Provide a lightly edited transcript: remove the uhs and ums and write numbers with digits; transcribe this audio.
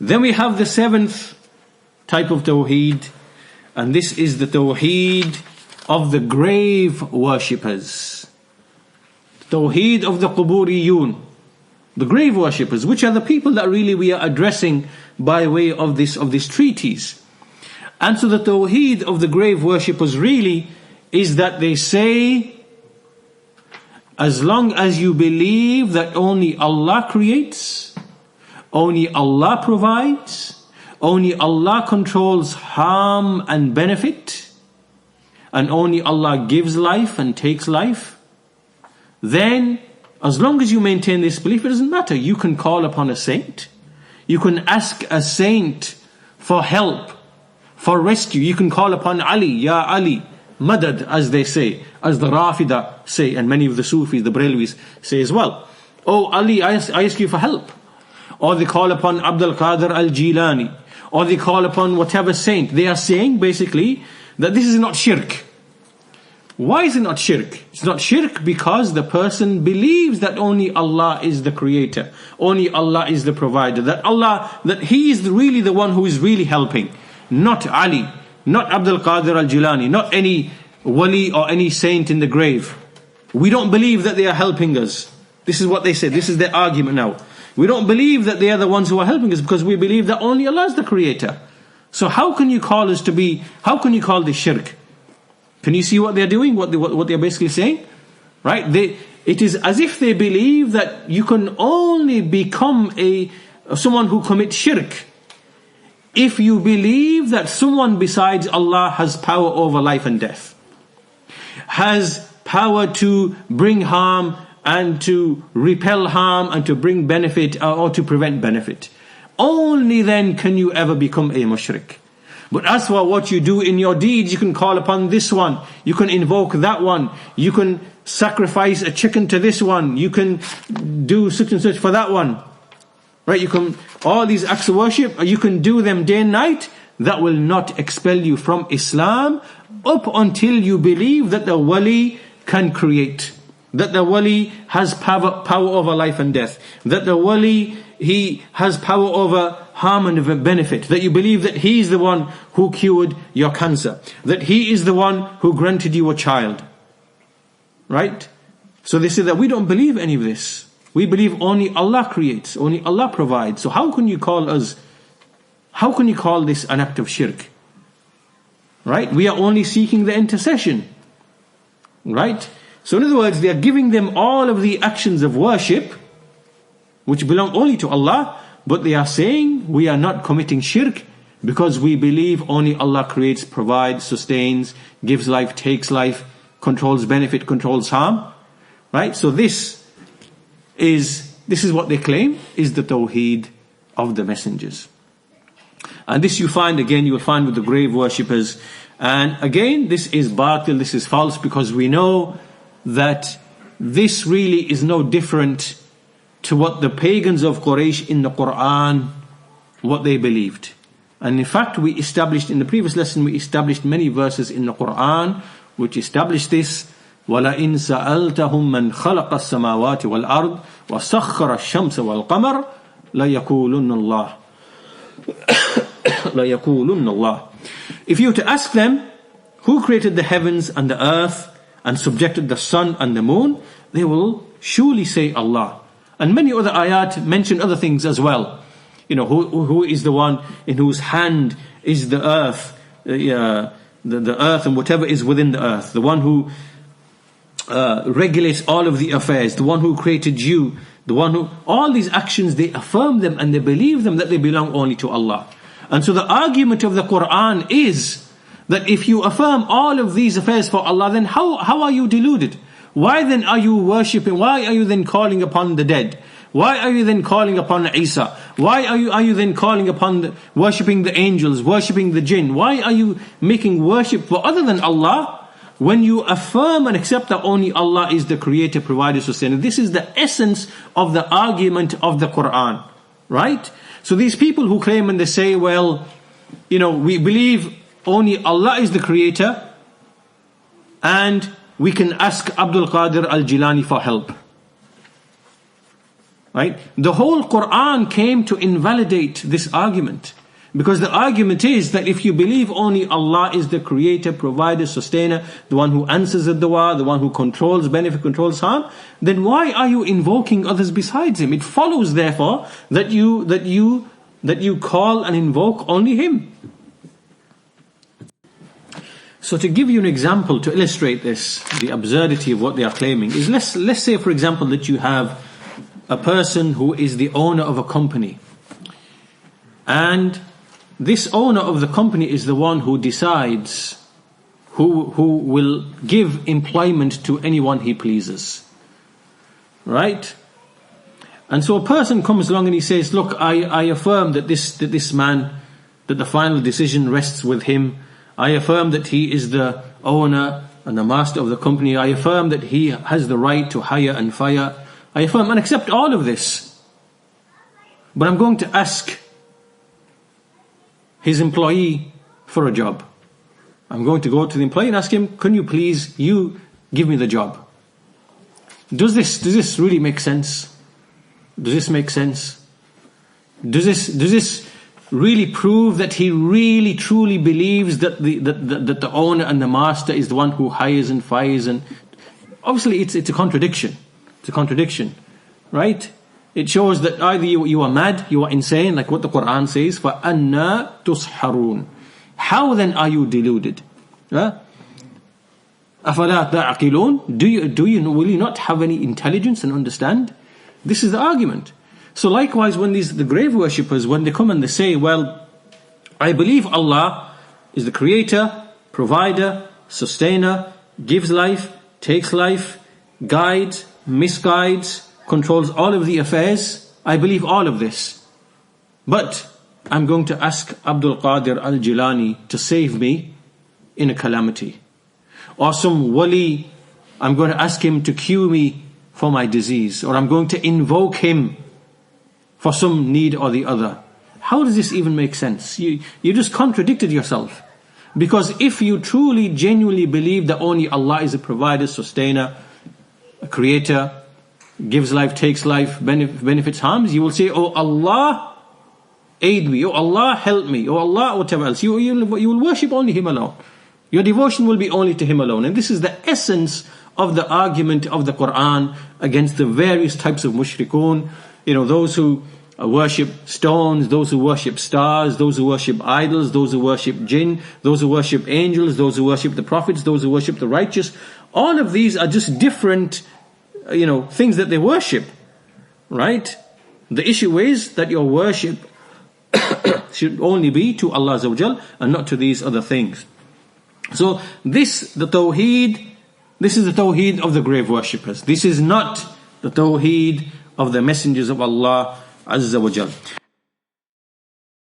Then we have the seventh type of Tawheed, and this is the Tawheed of the grave worshippers. Tawheed of the Quburiyun, the grave worshippers, which are the people that really we are addressing by way of this treatise. And so the Tawheed of the grave worshippers really is that they say, as long as you believe that only Allah creates, only Allah provides, only Allah controls harm and benefit, and only Allah gives life and takes life, then as long as you maintain this belief, it doesn't matter. You can call upon a saint. You can ask a saint for help, for rescue. You can call upon Ali, Ya Ali, Madad, as they say, as the Rafida say, and many of the Sufis, the Barelwis say as well. Oh Ali, I ask you for help. Or they call upon Abdul Qadir al-Jilani, or they call upon whatever saint. They are saying basically that this is not shirk. Why is it not shirk? It's not shirk because the person believes that only Allah is the creator, only Allah is the provider, that He is really the one who is really helping, not Ali, not Abdul Qadir al-Jilani, not any wali or any saint in the grave. We don't believe that they are helping us. This is what they say. This is their argument now. We don't believe that they are the ones who are helping us because we believe that only Allah is the creator. So how can you call this shirk? Can you see what they're doing? What they're basically saying? Right? It is as if they believe that you can only become someone who commits shirk if you believe that someone besides Allah has power over life and death, has power to bring harm and to repel harm and to bring benefit or to prevent benefit. Only then can you ever become a mushrik. But as for what you do in your deeds, you can call upon this one, you can invoke that one, you can sacrifice a chicken to this one, you can do such and such for that one. Right? You can, all these acts of worship, you can do them day and night. That will not expel you from Islam up until you believe that the wali can create, that the wali has power over life and death, that the wali, he has power over harm and benefit, that you believe that he is the one who cured your cancer, that he is the one who granted you a child. Right? So they say that we don't believe any of this. We believe only Allah creates, only Allah provides. So how can you call this an act of shirk? Right? We are only seeking the intercession. Right? So in other words, they are giving them all of the actions of worship which belong only to Allah, but they are saying we are not committing shirk because we believe only Allah creates, provides, sustains, gives life, takes life, controls benefit, controls harm. Right? So this is what they claim is the Tawheed of the messengers. And this you will find with the grave worshippers. And again, this is batil, this is false, because we know that this really is no different to what the pagans of Quraysh in the Quran, what they believed. And in fact, we established in the previous lesson, many verses in the Quran which establish this. وَلَئِن سَأَلْتَهُمْ مَنْ خَلَقَ السَّمَاوَاتِ وَالْأَرْضِ وَسَخَّرَ الشَّمْسَ وَالْقَمَرَ لَيَقُولُنَّ اللَّهِ. If you were to ask them, who created the heavens and the earth and subjected the sun and the moon, they will surely say Allah. And many other ayat mention other things as well. You know, who is the one in whose hand is the earth, the earth and whatever is within the earth, the one who regulates all of the affairs, the one who created you, the one who, all these actions, they affirm them and they believe them that they belong only to Allah. And so the argument of the Quran is that if you affirm all of these affairs for Allah, then how are you deluded? Why then are you worshipping? Why are you then calling upon the dead? Why are you then calling upon Isa? Why are you then calling upon worshipping the angels, worshipping the jinn? Why are you making worship for other than Allah when you affirm and accept that only Allah is the creator, provider, sustainer? This is the essence of the argument of the Quran, right? So these people who claim and they say, well, you know, we believe only Allah is the creator and we can ask Abdul Qadir al-Jilani for help. Right? The whole Quran came to invalidate this argument. Because the argument is that if you believe only Allah is the creator, provider, sustainer, the one who answers the dua, the one who controls benefit, controls harm, then why are you invoking others besides Him? It follows therefore that you call and invoke only Him. So to give you an example to illustrate this, the absurdity of what they are claiming, is let's say for example that you have a person who is the owner of a company, and this owner of the company is the one who decides who will give employment to anyone he pleases. Right? And so a person comes along and he says, look, I affirm that this man, that the final decision rests with him. I affirm that he is the owner and the master of the company. I affirm that he has the right to hire and fire. I affirm and accept all of this. But I'm going to ask his employee for a job. I'm going to go to the employee and ask him, can you please, you give me the job? Does this really make sense? Does this make sense? Does this really prove that he really truly believes that the owner and the master is the one who hires and fires? And obviously it's a contradiction. It's a contradiction, right? It shows that either you are mad, you are insane, like what the Quran says, فَأَنَّا تُسْحَرُونَ. How then are you deluded? أَفَلَا تَعْقِلُونَ? Will you not have any intelligence and understand? This is the argument. So likewise, when the grave worshippers, when they come and they say, well, I believe Allah is the creator, provider, sustainer, gives life, takes life, guides, misguides, controls all of the affairs. I believe all of this. But I'm going to ask Abdul Qadir al-Jilani to save me in a calamity. Or some wali, I'm going to ask him to cure me for my disease. Or I'm going to invoke him for some need or the other. How does this even make sense? You just contradicted yourself. Because if you truly, genuinely believe that only Allah is a provider, sustainer, a creator, gives life, takes life, benefits, harms, you will say, oh Allah, aid me, oh Allah, help me, oh Allah, whatever else. You will worship only Him alone. Your devotion will be only to Him alone. And this is the essence of the argument of the Quran against the various types of mushrikun. Those who worship stones, those who worship stars, those who worship idols, those who worship jinn, those who worship angels, those who worship the prophets, those who worship the righteous. All of these are just different things that they worship, right? The issue is that your worship should only be to Allah Azza wa Jal and not to these other things. So this is the Tawheed of the grave worshippers. This is not the Tawheed of the messengers of Allah Azza wa Jal.